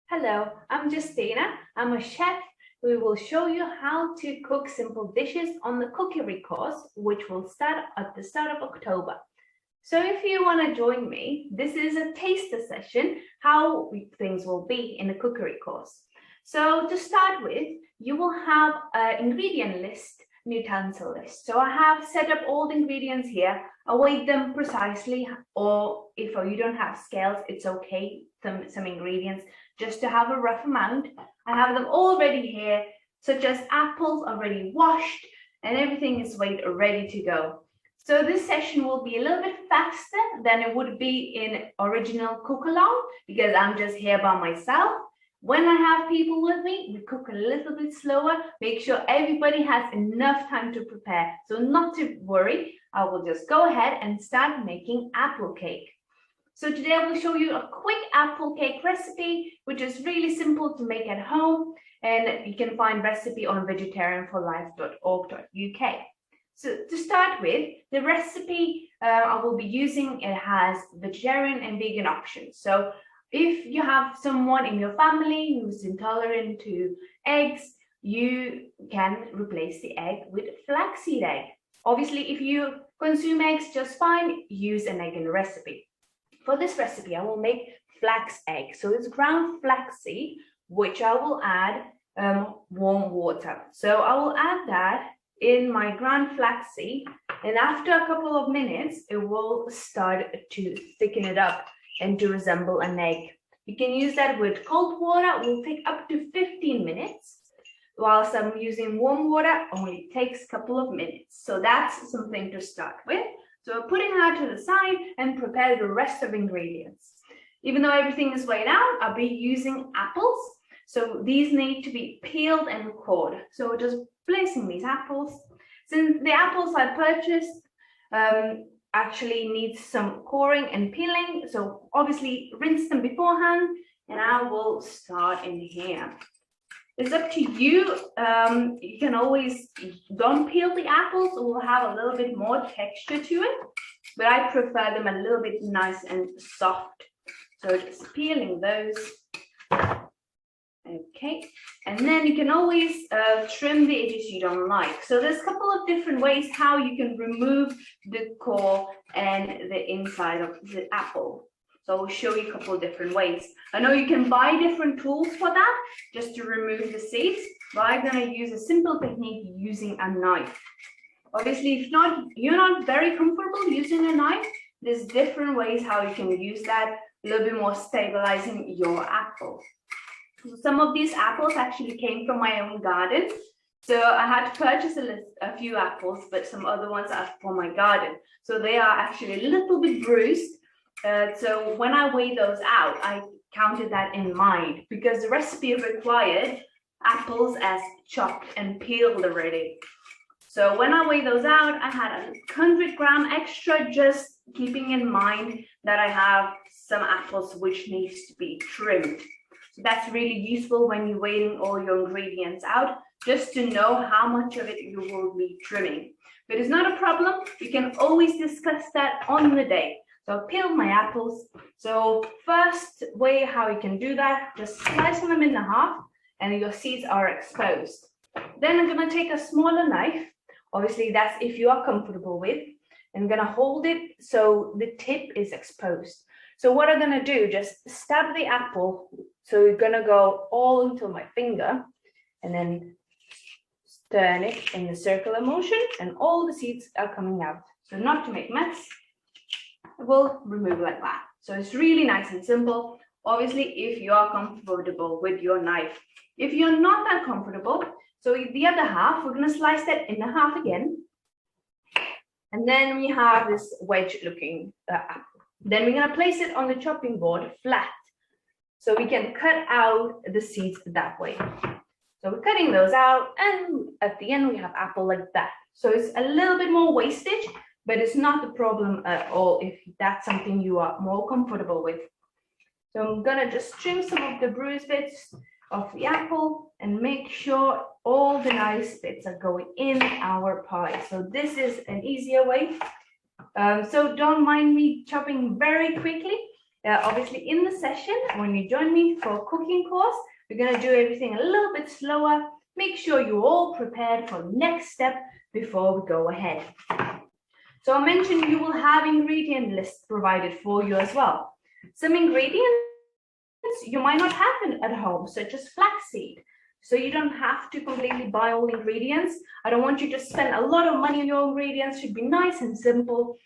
Hello, I'm Justina. I'm a chef who will show you how to cook simple dishes on the Cookery course, which will start at the start of October. So if you want to join me, this is a taster session, how things will be in the Cookery course. So to start with, you will have an ingredient list, and utensil list. So I have set up all the ingredients here. I weighed them precisely, or if you don't have scales, it's okay, some ingredients, just to have a rough amount. I have them all ready here, such as apples already washed, and everything is weighed ready to go. So this session will be a little bit faster than it would be in original cook along, because I'm just here by myself. When I have people with me, we cook a little bit slower, make sure everybody has enough time to prepare. So not to worry, I will just go ahead and start making apple cake. So today I will show you a quick apple cake recipe, which is really simple to make at home, and you can find recipe on vegetarianforlife.org.uk. So to start with, the recipe I will be using, it has vegetarian and vegan options. So if you have someone in your family who's intolerant to eggs, you can replace the egg with flaxseed egg. Obviously, if you consume eggs just fine, use an egg in the recipe. For this recipe, I will make flax egg. So it's ground flaxseed, which I will add warm water. So I will add that in my ground flaxseed, and after a couple of minutes, it will start to thicken it up and to resemble an egg. You can use that with cold water. It will take up to 15 minutes. Whilst I'm using warm water, only takes a couple of minutes. So that's something to start with. So putting that to the side and prepare the rest of ingredients. Even though everything is weighed out, I'll be using apples. So these need to be peeled and cored. So just placing these apples. Since the apples I purchased actually needs some coring and peeling, so obviously rinse them beforehand, and I will start in here. It's up to you. You can always don't peel the apples, it will have a little bit more texture to it, but I prefer them a little bit nice and soft. So just peeling those. Okay, and then you can always trim the edges you don't like. So there's a couple of different ways how you can remove the core and the inside of the apple. So I'll show you a couple of different ways. I know you can buy different tools for that, just to remove the seeds, but I'm gonna use a simple technique using a knife. Obviously, if you're not very comfortable using a knife, there's different ways how you can use that, a little bit more stabilizing your apple. Some of these apples actually came from my own garden. So I had to purchase a few apples, but some other ones are for my garden. So they are actually a little bit bruised. So when I weighed those out, I counted that in mind because the recipe required apples as chopped and peeled already. So when I weighed those out, I had 100 gram extra, just keeping in mind that I have some apples which needs to be trimmed. So that's really useful when you're weighing all your ingredients out, just to know how much of it you will be trimming. But it's not a problem. We can always discuss that on the day. So I peeled my apples. So first way how you can do that, just slicing them in half and your seeds are exposed. Then I'm going to take a smaller knife. Obviously, that's if you are comfortable with. And I'm going to hold it so the tip is exposed. So what I'm going to do, just stab the apple. So you're going to go all into my finger and then turn it in the circular motion, and all the seeds are coming out. So not to make mess, we'll remove like that. So it's really nice and simple. Obviously, if you are comfortable with your knife. If you're not that comfortable, so the other half, we're going to slice that in half again. And then we have this wedge looking apple. Then we're going to place it on the chopping board flat. So we can cut out the seeds that way. So we're cutting those out, and at the end we have apple like that. So it's a little bit more wastage, but it's not a problem at all if that's something you are more comfortable with. So I'm gonna just trim some of the bruised bits of the apple and make sure all the nice bits are going in our pie. So this is an easier way. So don't mind me chopping very quickly. Obviously in the session, when you join me for a cooking course, we're going to do everything a little bit slower. Make sure you're all prepared for the next step before we go ahead. So I mentioned you will have ingredient lists provided for you as well. Some ingredients you might not have at home, such as flaxseed. So you don't have to completely buy all ingredients. I don't want you to spend a lot of money on your ingredients. It should be nice and simple.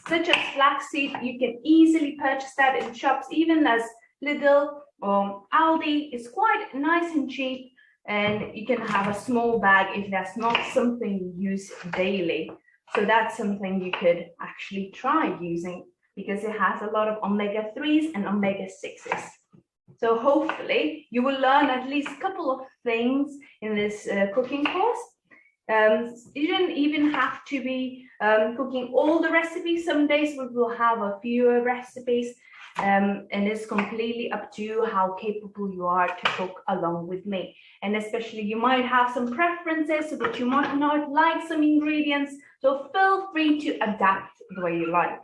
Such as flaxseed, you can easily purchase that in shops, even as Lidl or Aldi. It's quite nice and cheap, and you can have a small bag if that's not something you use daily. So that's something you could actually try using because it has a lot of omega-3s and omega-6s. So hopefully you will learn at least a couple of things in this cooking course. You don't even have to be cooking all the recipes. Some days we will have a fewer recipes, and it's completely up to you how capable you are to cook along with me. And especially you might have some preferences so that you might not like some ingredients. So feel free to adapt the way you like.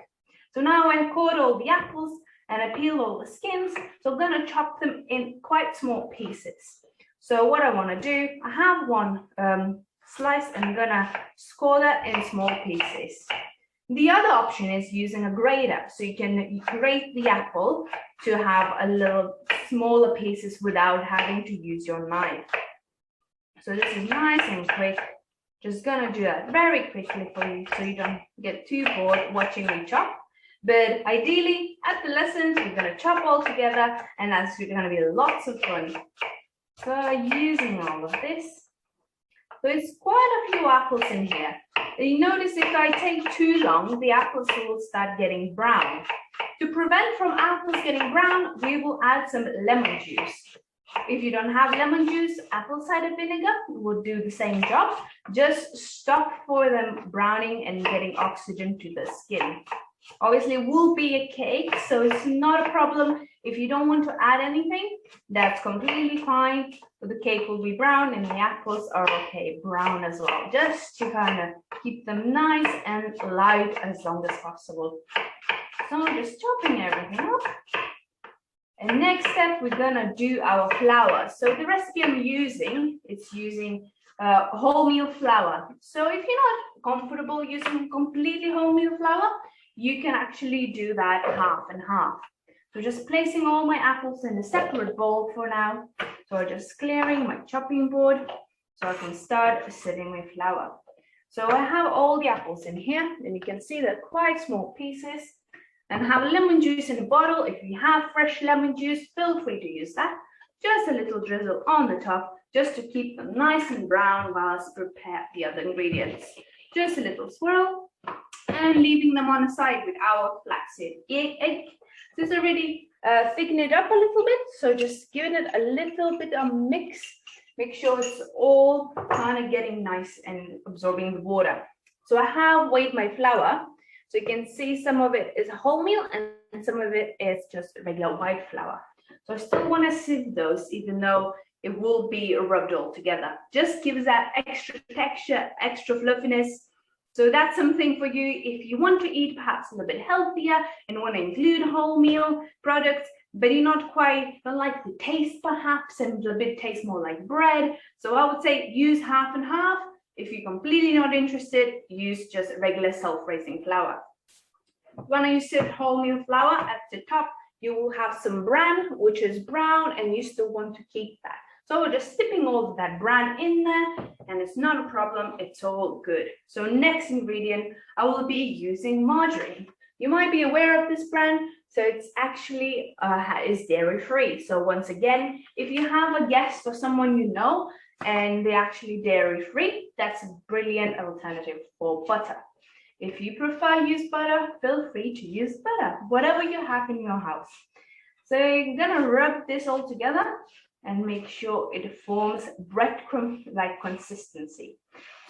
So now I've cut all the apples and I peel all the skins. So I'm going to chop them in quite small pieces. So what I want to do, I have one slice and I'm going to score that in small pieces. The other option is using a grater. So you can grate the apple to have a little smaller pieces without having to use your knife. So this is nice and quick. Just going to do that very quickly for you so you don't get too bored watching me chop. But ideally, at the lessons, we're going to chop all together, and that's going to be lots of fun. So using all of this. So it's quite a few apples in here. And you notice if I take too long, the apples will start getting brown. To prevent from apples getting brown, we will add some lemon juice. If you don't have lemon juice, apple cider vinegar will do the same job. Just stop for them browning and getting oxygen to the skin. Obviously, it will be a cake, so it's not a problem. If you don't want to add anything, that's completely fine. But the cake will be brown and the apples are okay, brown as well, just to kind of keep them nice and light as long as possible. So I'm just chopping everything up. And next step, we're gonna do our flour. So the recipe I'm using, it's using wholemeal flour. So if you're not comfortable using completely wholemeal flour, you can actually do that half and half. So just placing all my apples in a separate bowl for now. So I'm just clearing my chopping board so I can start sitting my flour. So I have all the apples in here, and you can see they're quite small pieces. And I have lemon juice in a bottle. If you have fresh lemon juice, feel free to use that. Just a little drizzle on the top, just to keep them nice and brown whilst prepare the other ingredients. Just a little swirl. And leaving them on the side with our flaxseed egg. This already thicken it up a little bit, so just giving it a little bit of mix. Make sure it's all kind of getting nice and absorbing the water. So I have weighed my flour, so you can see some of it is wholemeal and some of it is just regular white flour. So I still want to sieve those, even though it will be rubbed all together. Just gives that extra texture, extra fluffiness. So that's something for you if you want to eat perhaps a little bit healthier and want to include wholemeal products, but you're not quite, don't like the taste perhaps, and a bit tastes more like bread. So I would say use half and half. If you're completely not interested, use just regular self-raising flour. When you use wholemeal flour at the top, you will have some bran, which is brown, and you still want to keep that. So we're just dipping all of that bran in there, and it's not a problem, it's all good. So next ingredient, I will be using margarine. You might be aware of this brand, so it's actually is dairy-free. So once again, if you have a guest or someone you know, and they're actually dairy-free, that's a brilliant alternative for butter. If you prefer use butter, feel free to use butter, whatever you have in your house. So you're gonna rub this all together and make sure it forms breadcrumb-like consistency.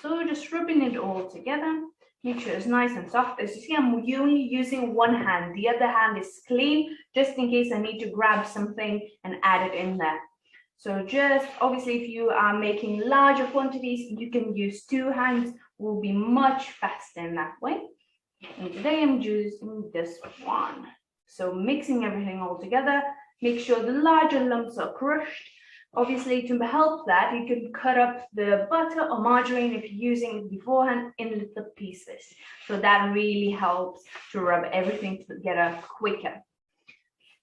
So just rubbing it all together, make sure it's nice and soft. As you see, I'm only using one hand. The other hand is clean, just in case I need to grab something and add it in there. So just, obviously, if you are making larger quantities, you can use two hands, will be much faster in that way. And today I'm using this one. So mixing everything all together, make sure the larger lumps are crushed. Obviously, to help that, you can cut up the butter or margarine if you're using it beforehand in little pieces. So that really helps to rub everything together quicker.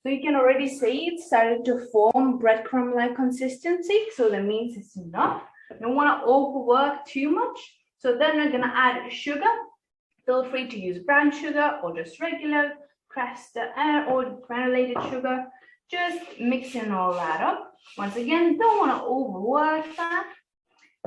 So you can already see it's starting to form breadcrumb-like consistency. So that means it's enough. You don't want to overwork too much. So then we're going to add sugar. Feel free to use brown sugar or just regular or granulated sugar. Just mixing all that up. Once again, don't want to overwork that.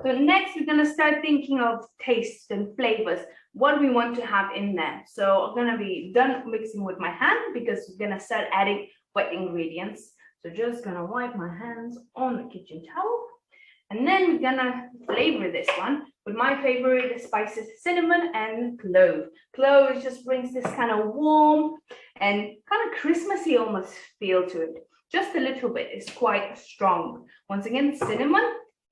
So next, we're going to start thinking of tastes and flavors. What we want to have in there. So I'm going to be done mixing with my hand because we're going to start adding wet ingredients. So just going to wipe my hands on the kitchen towel. And then we're going to flavor this one with my favorite spices, cinnamon and clove. Clove just brings this kind of warm and kind of Christmassy almost feel to it. Just a little bit, it's quite strong. Once again, cinnamon.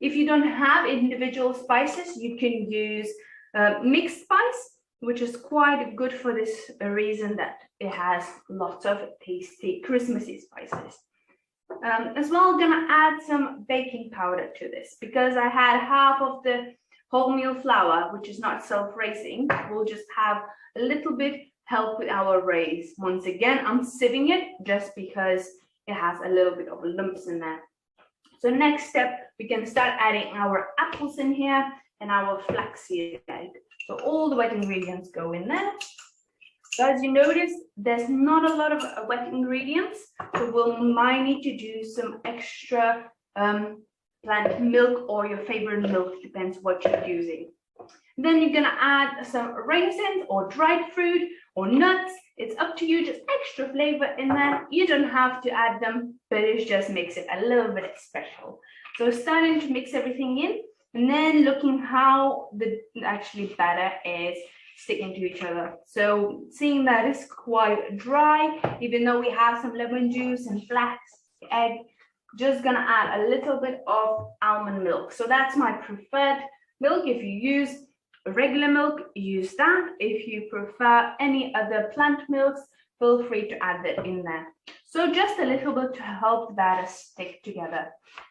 If you don't have individual spices, you can use mixed spice, which is quite good for this reason that it has lots of tasty Christmassy spices. As well, I'm gonna add some baking powder to this because I had half of the wholemeal flour, which is not self-raising. We'll just have a little bit help with our raise. Once again, I'm sieving it just because it has a little bit of lumps in there. So next step, we can start adding our apples in here and our flaxseed egg. So all the wet ingredients go in there. So as you notice, there's not a lot of wet ingredients, so we might need to do some extra plant milk or your favorite milk, depends what you're using. Then you're gonna add some raisins or dried fruit or nuts. It's up to you, just extra flavor in there. You don't have to add them, but it just makes it a little bit special. So starting to mix everything in and then looking how the actually batter is sticking to each other. So seeing that it's quite dry, even though we have some lemon juice and flax egg, just gonna add a little bit of almond milk. So that's my preferred milk. If you use regular milk, use that. If you prefer any other plant milks, feel free to add that in there. So just a little bit to help the batter stick together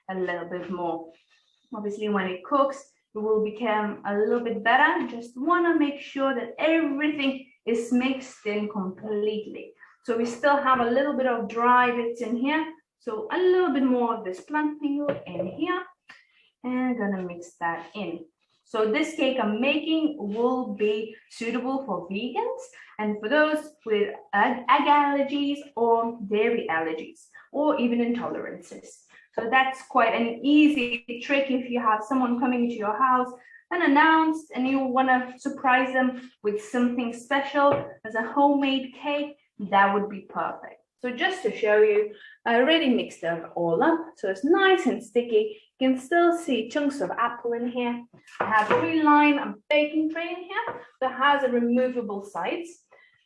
a little bit more. Obviously, when it cooks, it will become a little bit better. Just want to make sure that everything is mixed in completely. So we still have a little bit of dry bits in here. So a little bit more of this plant milk in here. And I'm gonna mix that in. So this cake I'm making will be suitable for vegans and for those with egg allergies or dairy allergies or even intolerances. So that's quite an easy trick if you have someone coming into your house unannounced and you want to surprise them with something special as a homemade cake, that would be perfect. So just to show you, I already mixed it all up, so it's nice and sticky. You can still see chunks of apple in here. I have a three-line baking tray in here that has a removable sides,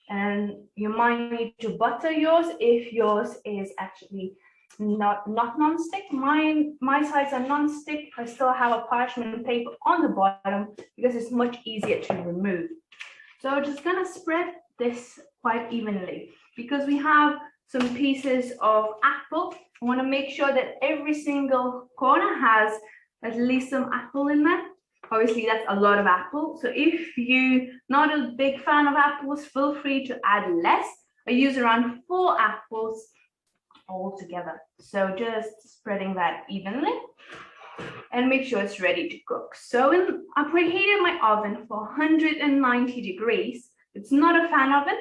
and you might need to butter yours if yours is actually not non-stick. My sides are non-stick. I still have a parchment paper on the bottom because it's much easier to remove. So I'm just gonna spread this quite evenly because we have some pieces of apple. I want to make sure that every single corner has at least some apple in there. Obviously, that's a lot of apple. So if you're not a big fan of apples, feel free to add less. I use around 4 apples all together. So just spreading that evenly and make sure it's ready to cook. So I preheated my oven for 190 degrees. It's not a fan oven.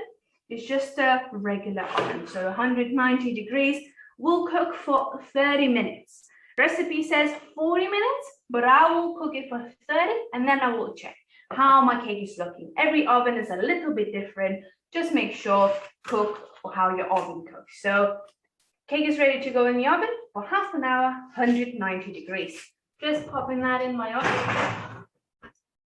It's just a regular oven. So 190 degrees will cook for 30 minutes. Recipe says 40 minutes, but I will cook it for 30 and then I will check how my cake is looking. Every oven is a little bit different. Just make sure cook how your oven cooks. So cake is ready to go in the oven for half an hour, 190 degrees. Just popping that in my oven.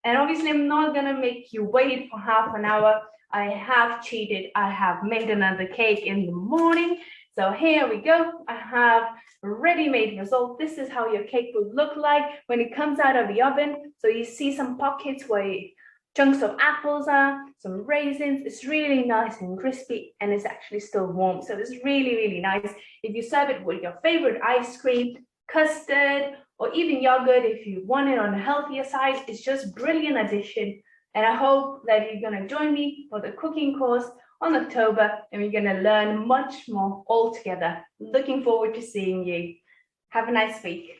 And obviously I'm not gonna make you wait for half an hour. I have cheated. I have made another cake in the morning. So here we go. I have a ready-made result. This is how your cake will look like when it comes out of the oven. So you see some pockets where you chunks of apples are, some raisins. It's really nice and crispy, and it's actually still warm. So it's really, really nice. If you serve it with your favorite ice cream, custard, or even yogurt, if you want it on the healthier side, it's just brilliant addition. And I hope that you're going to join me for the cooking course on October, and we're going to learn much more all together. Looking forward to seeing you. Have a nice week.